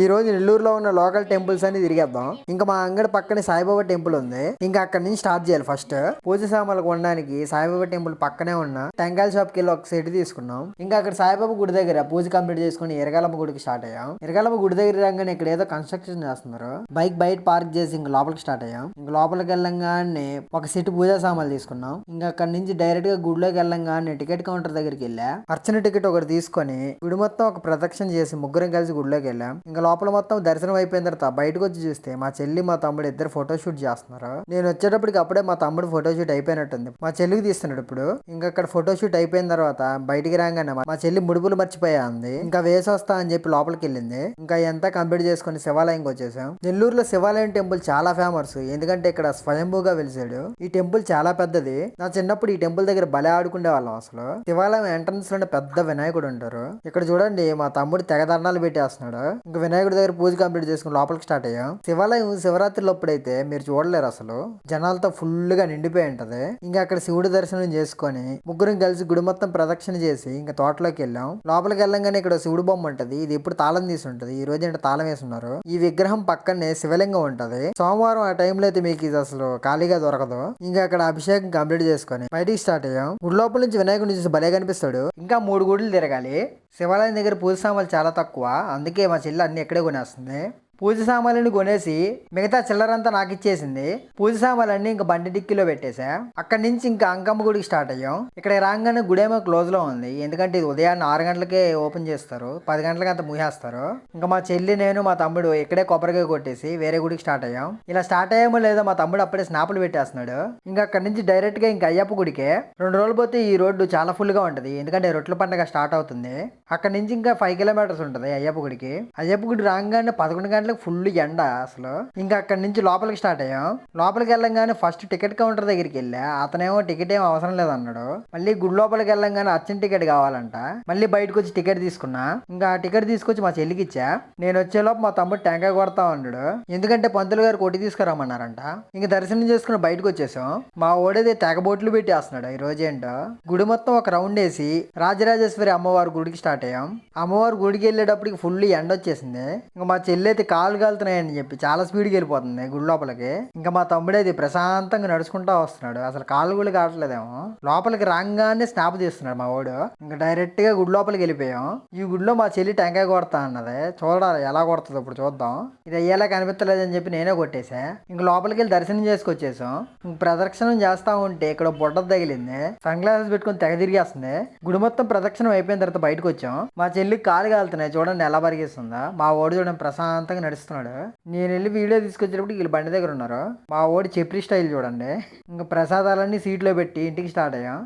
ఈ రోజు నెల్లూరులో ఉన్న లోకల్ టెంపుల్స్ అని తిరిగేద్దాం. ఇంకా మా అంగడి పక్కనే సాయిబాబా టెంపుల్ ఉంది. ఇంకా అక్కడ నుంచి స్టార్ట్ చేయాలి. ఫస్ట్ పూజ సామాన్లు కొనడానికి సాయిబాబా టెంపుల్ పక్కనే ఉన్న టెంకాయల షాప్ కి వెళ్ళి ఒక సెట్ తీసుకున్నాం. ఇంకా అక్కడ సాయిబాబా గుడి దగ్గర పూజ కంప్లీట్ చేసుకుని ఎరగాలమ్మ గుడికి స్టార్ట్ అయ్యాం. ఎరగాలమ్మ గుడి దగ్గర రాగానే ఇక్కడ ఏదో కన్స్ట్రక్షన్ చేస్తున్నారు. బైక్ బయట పార్క్ చేసి ఇంక లోపలికి స్టార్ట్ అయ్యాం. ఇంక లోపలికి వెళ్ళంగానే ఒక సెట్ పూజా సామాన్లు తీసుకున్నాం. ఇంకా అక్కడ నుంచి డైరెక్ట్ గా గుడిలోకి వెళ్ళంగానే టికెట్ కౌంటర్ దగ్గరికి వెళ్ళా. అర్చన టికెట్ ఒకటి తీసుకొని గుడి మొత్తం ఒక ప్రదక్షిణ చేసి ముగ్గురం కలిసి గుడిలోకి వెళ్ళాం. ఇంకా లోపల మొత్తం దర్శనం అయిపోయిన తర్వాత బయటకు వచ్చి చూస్తే మా చెల్లి మా తమ్ముడు ఇద్దరు ఫోటోషూట్ చేస్తున్నారు. నేను వచ్చేటప్పటికి అప్పుడే మా తమ్ముడు ఫోటోషూట్ అయిపోయినట్టుంది. మా చెల్లికి తీస్తున్నాడు ఇప్పుడు. ఇంకా అక్కడ ఫోటోషూట్ అయిపోయిన తర్వాత బయటికి రాగానే మా చెల్లి ముడుపులు మర్చిపోయా ఉంది. ఇంకా వేసి వస్తా అని చెప్పి లోపలికి వెళ్ళింది. ఇంకా ఎంత కంప్లీట్ చేసుకుని శివాలయంకి వచ్చేసాం. నెల్లూరులో శివాలయం టెంపుల్ చాలా ఫేమస్. ఎందుకంటే ఇక్కడ స్వయంభూగా వెలిసాడు. ఈ టెంపుల్ చాలా పెద్దది. నా చిన్నప్పుడు ఈ టెంపుల్ దగ్గర బలే ఆడుకునే వాళ్ళం. అసలు శివాలయం ఎంట్రన్స్ లోనే పెద్ద వినాయకుడు ఉంటారు. ఇక్కడ చూడండి మా తమ్ముడు తెగ దండాలు పెట్టేస్తున్నాడు. ఇంకా వినాయకుడి దగ్గర పూజ కంప్లీట్ చేసుకుని లోపలికి స్టార్ట్ అయ్యాం. శివాలయం శివరాత్రి లోప్పుడైతే మీరు చూడలేరు. అసలు జనాలతో ఫుల్ గా నిండిపోయి ఉంటది. ఇంకా అక్కడ శివుడి దర్శనం చేసుకొని ముగ్గురం కలిసి గుడి మొత్తం ప్రదక్షిణ చేసి ఇంకా తోటలోకి వెళ్ళాం. లోపలికి వెళ్ళంగానే ఇక్కడ శివుడు బొమ్మ ఉంటది. ఇది ఎప్పుడు తాళం తీసి ఉంటది. ఈ రోజు అంటే తాళం వేసున్నారు. ఈ విగ్రహం పక్కనే శివలింగం ఉంటది. సోమవారం ఆ టైంలో అయితే మీకు ఇది అసలు ఖాళీగా దొరకదు. ఇంకా అక్కడ అభిషేకం కంప్లీట్ చేసుకొని బయటికి స్టార్ట్ అయ్యాం. గుడి లోపల నుంచి వినాయకుడిని చూసి భలే కనిపిస్తాడు. ఇంకా 3 గుడులు తిరగాలి. శివాలయం దగ్గర పూజ సామాన్లు చాలా తక్కువ. అందుకే మా చెల్లి అన్ని ఎక్కడే కొనేస్తుంది. పూజ సామాన్లని కొనేసి మిగతా చిల్లరంతా నాకు ఇచ్చేసింది. పూజ సామాన్లన్నీ ఇంకా బండి డిక్కీలో పెట్టేసా. అక్కడి నుంచి ఇంకా అంకమ్మ గుడికి స్టార్ట్ అయ్యాం. ఇక్కడ రాగానే గుడేమో క్లోజ్ లో ఉంది. ఎందుకంటే ఇది ఉదయాన్నే 6 గంటలకే ఓపెన్ చేస్తారు. 10 గంటలకి అంతా మూసేస్తారు. ఇంకా మా చెల్లి నేను మా తమ్ముడు ఇక్కడే కొబ్బరికాయ కొట్టేసి వేరే గుడికి స్టార్ట్ అయ్యాం. ఇలా స్టార్ట్ అయ్యామో లేదో మా తమ్ముడు అప్పుడే స్నాపులు పెట్టేస్తున్నాడు. ఇంకా అక్కడి నుంచి డైరెక్ట్ గా ఇంకా అయ్యప్ప గుడికే. 2 రోజులు పోతే ఈ రోడ్డు చాలా ఫుల్ గా ఉంటది. ఎందుకంటే రొట్టెల పండుగ స్టార్ట్ అవుతుంది. అక్కడి నుంచి ఇంకా 5 కిలోమీటర్స్ ఉంటది అయ్యప్ప గుడికి. అయ్యప్ప గుడి రాగానే 11 గంటలకు ఫుల్ ఎండ అసలు. ఇంకా అక్కడి నుంచి లోపలికి స్టార్ట్ అయ్యాం. లోపలికి వెళ్ళంగానే ఫస్ట్ టికెట్ కౌంటర్ దగ్గరికి వెళ్ళా. అతనేమో టికెట్ ఏం అవసరం లేదన్నాడు. మళ్ళీ గుడి లోపలికి వెళ్ళంగానే అర్చన టికెట్ కావాలంట. మళ్ళీ బయటకు వచ్చి టికెట్ తీసుకున్నా. ఇంకా ఆ టికెట్ తీసుకొచ్చి మా చెల్లికి ఇచ్చా. నేను వచ్చేలోపు మా తమ్ముడు టెంకాయ కొడతా ఉన్నాడు. ఎందుకంటే పంతులు గారు కొట్టి తీసుకురమ్మన్నారంట. ఇంకా దర్శనం చేసుకుని బయటకు వచ్చేసాం. మా ఓడేది తెగబోట్లు పెట్టేస్తున్నాడు. ఈ రోజు ఏంటో గుడి మొత్తం ఒక రౌండ్ వేసి రాజరాజేశ్వరి అమ్మవారి గుడికి స్టార్ట్ అయ్యాం. అమ్మవారి గుడికి వెళ్ళేటప్పటికి ఫుల్ ఎండ వచ్చేసింది. ఇంకా మా చెల్లి అయితే కాలు కాలుతున్నాయని చెప్పి చాలా స్పీడ్కి వెళ్ళిపోతుంది గుడి లోపలికి. ఇంకా మా తమ్ముడైతే ప్రశాంతంగా నడుచుకుంటా వస్తున్నాడు. అసలు కాళ్ళు కూడా కావట్లేదేమో. లోపలికి రాగానే స్నాప్ తీస్తున్నాడు మా వాడు. ఇంకా డైరెక్ట్ గా గుడి లోపలికి వెళ్ళిపోయాం. ఈ గుడిలో మా చెల్లి టెంకాయ కొడతా అన్నది. చూడాలి ఎలా కొడుతుందో ఇప్పుడు చూద్దాం. ఇది అయ్యేలా కనిపించలేదని చెప్పి నేనే కొట్టేసా. ఇంకా లోపలికి వెళ్ళి దర్శనం చేసుకొచ్చేసాం. ఇంక ప్రదక్షిణం చేస్తా ఉంటే ఇక్కడ బొడ్డ తగిలింది. సన్ గ్లాసెస్ పెట్టుకుని తెగ తిరిగేస్తుంది. గుడి మొత్తం ప్రదక్షిణం అయిపోయిన తర్వాత బయటకు వచ్చాం. మా చెల్లికి కాలు కాలుతున్నాయి. చూడండి ఎలా పరిగెస్తుందా. మా ఓడి చూడండి ప్రశాంతంగా నడుస్తున్నాడు. నేను వెళ్ళి వీడియో తీసుకొచ్చేటప్పుడు వీళ్ళు బండి దగ్గర ఉన్నారు. మా ఓడి చెప్రి స్టైల్ చూడండి. ఇంకా ప్రసాదాలన్నీ సీట్లో పెట్టి ఇంటికి స్టార్ట్ అయ్యాం.